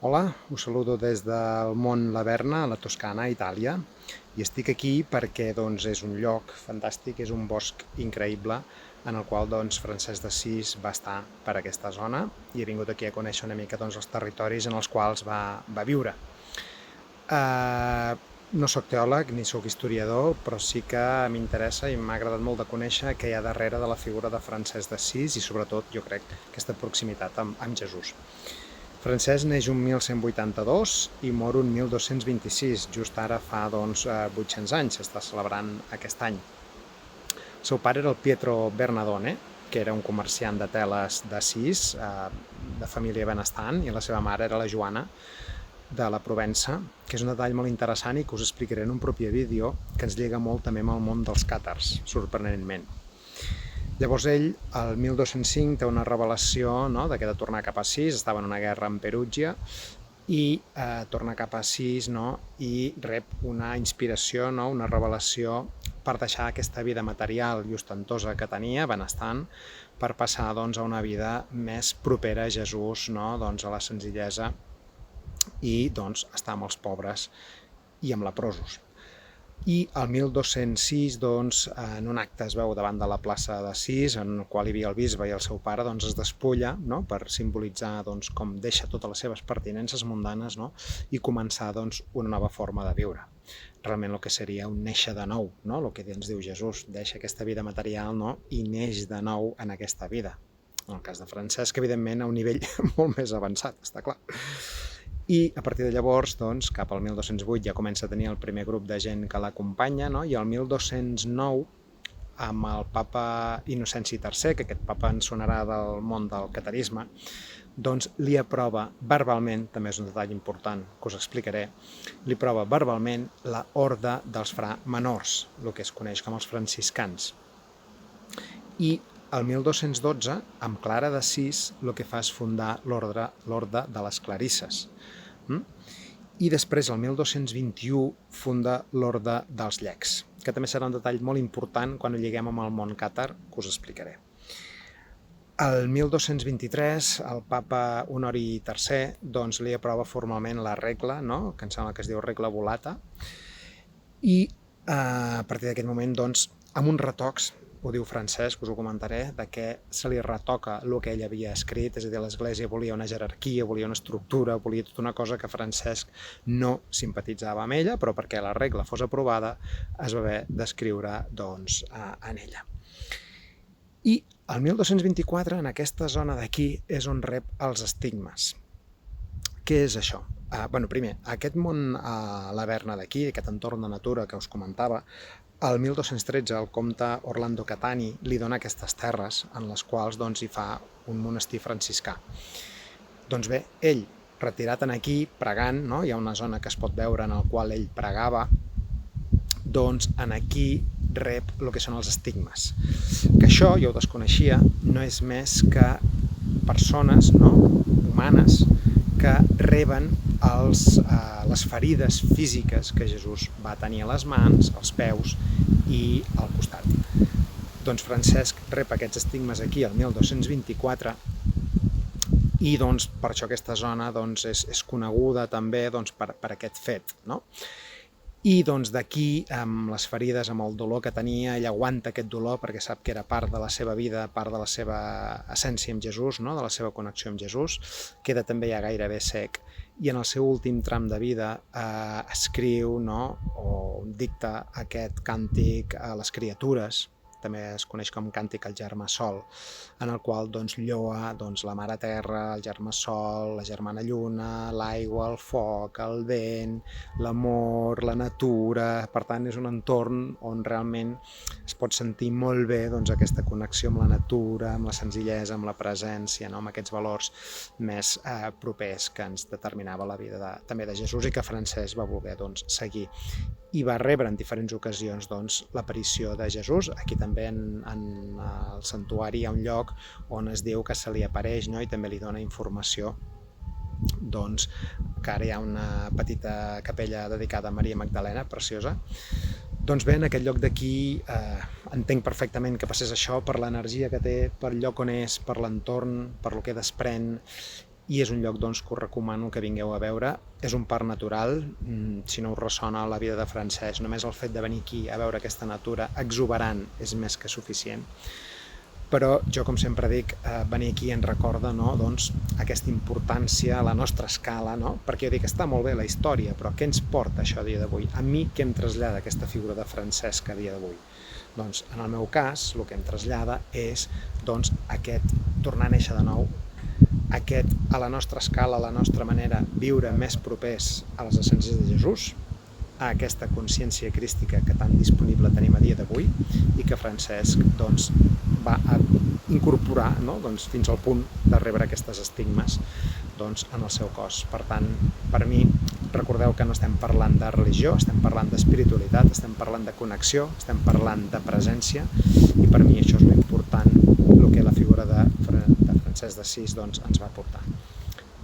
Hola, us saludo des del Mont Laverna, a la Toscana, Itàlia, i estic aquí perquè és un lloc fantàstic, és un bosc increïble en el qual Francesc d'Assís va estar per aquesta zona i he vingut aquí a conèixer una mica els territoris en els quals va viure. No sóc teòleg ni sóc historiador, però sí que m'interessa i m'ha agradat molt de conèixer què hi ha darrere de la figura de Francesc d'Assís i sobretot, jo crec, aquesta proximitat amb Jesús. Francesc neix un 1182 i mor un 1226, just ara fa 800 anys, s'està celebrant aquest any. El seu pare era el Pietro Bernardone, que era un comerciant de teles d'Assís, de família benestant, i la seva mare era la Joana, de la Provença, que és un detall molt interessant i que us explicaré en un propi vídeo, que ens lliga molt també amb el món dels càtars, sorprenentment. Llavors ell, el 1205, té una revelació que ha de tornar cap a Assís, estava en una guerra amb Perúgia, i torna cap a Assís i rep una inspiració, una revelació per deixar aquesta vida material i ostentosa que tenia, benestant, per passar a una vida més propera a Jesús, a la senzillesa i estar amb els pobres i amb leprosos. I el 1206, en un acte es veu davant de la plaça d'Assís, en el qual hi havia el bisbe i el seu pare, es despulla per simbolitzar com deixa totes les seves pertinences mundanes i començar una nova forma de viure. Realment el que seria un néixer de nou, el que ens diu Jesús, deixa aquesta vida material i neix de nou en aquesta vida. En el cas de Francesc, evidentment, a un nivell molt més avançat, està clar. I a partir de llavors, cap al 1208 ja comença a tenir el primer grup de gent que l'acompanya, i el 1209, amb el papa Innocenci III, que aquest papa ens sonarà del món del catarisme, li aprova verbalment, també és un detall important que us explicaré, li aprova verbalment la orde dels fra menors, el que es coneix com els franciscans. I el 1212, amb Clara d'Assís, el que fa és fundar l'orde de les clarisses. I després, el 1221, funda l'orde dels llecs, que també serà un detall molt important quan ho lliguem amb el món càtar, que us explicaré. El 1223, el papa Honori III li aprova formalment la regla, que em sembla que es diu regla volata, i a partir d'aquest moment, amb uns retocs, ho diu Francesc, us ho comentaré, de que se li retoca el que ell havia escrit, és a dir, l'Església volia una jerarquia, volia una estructura, volia tota una cosa que Francesc no simpatitzava amb ella, però perquè la regla fos aprovada es va haver d'escriure en ella. I el 1224, en aquesta zona d'aquí, és on rep els estigmes. Què és això? Primer, aquest món a Laverna d'aquí, aquest entorn de natura que us comentava, el 1213 el comte Orlando Catani li dona aquestes terres en les quals hi fa un monestir franciscà. Doncs bé, ell, retirat aquí, pregant, hi ha una zona que es pot veure en la qual ell pregava, en aquí rep el que són els estigmes. Que això, jo ho desconeixia, no és més que persones humanes que reben les ferides físiques que Jesús va tenir a les mans, als peus i al costat. Francesc rep aquests estigmes aquí el 1224 i per això aquesta zona és coneguda també per aquest fet. I d'aquí, amb les ferides, amb el dolor que tenia, ell aguanta aquest dolor perquè sap que era part de la seva vida, part de la seva essència amb Jesús, de la seva connexió amb Jesús, queda també ja gairebé sec, i en el seu últim tram de vida escriu o dicta aquest càntic a les criatures, també es coneix com càntic al germà sol, en el qual lloa la mare terra, el germà sol, la germana lluna, l'aigua, el foc, el vent, l'amor, la natura. Per tant, és un entorn on realment es pot sentir molt bé aquesta connexió amb la natura, amb la senzillesa, amb la presència, amb aquests valors més propers que ens determinava la vida també de Jesús i que Francesc va voler seguir. I va rebre en diferents ocasions l'aparició de Jesús. Aquí també en el santuari hi ha un lloc on es diu que se li apareix i també li dona informació que ara hi ha una petita capella dedicada a Maria Magdalena, preciosa. Bé, en aquest lloc d'aquí entenc perfectament que passés això per l'energia que té, per el lloc on és, per l'entorn, per el que desprèn, i és un lloc doncs, que us recomano que vingueu a veure. És un parc natural, si no us ressona la vida de Francesc, només el fet de venir aquí a veure aquesta natura exuberant és més que suficient. Però jo, com sempre dic, venir aquí ens recorda, no, doncs, aquesta importància a la nostra escala, no? Perquè jo dic, està molt bé la història, però què ens porta això a dia d'avui? A mi què em trasllada aquesta figura de Francesc a dia d'avui? Doncs, en el meu cas, el que em trasllada és doncs, aquest tornar a néixer de nou, aquest, a la nostra escala, a la nostra manera, viure més propers a les essències de Jesús, a aquesta consciència crística que tan disponible tenim a dia d'avui i que Francesc doncs, va a incorporar, no? Doncs, fins al punt de rebre aquestes estigmes doncs, en el seu cos. Per tant, per mi, recordeu que no estem parlant de religió, estem parlant d'espiritualitat, estem parlant de connexió, estem parlant de presència, i per mi això és l'important, el que la figura de Francesc d'Assís doncs, ens va portar.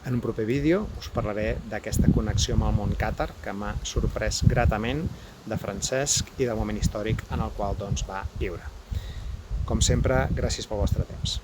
En un proper vídeo us parlaré d'aquesta connexió amb el món càtar que m'ha sorprès gratament, de Francesc i del moment històric en el qual doncs, va viure. Com sempre, gràcies pel vostre temps.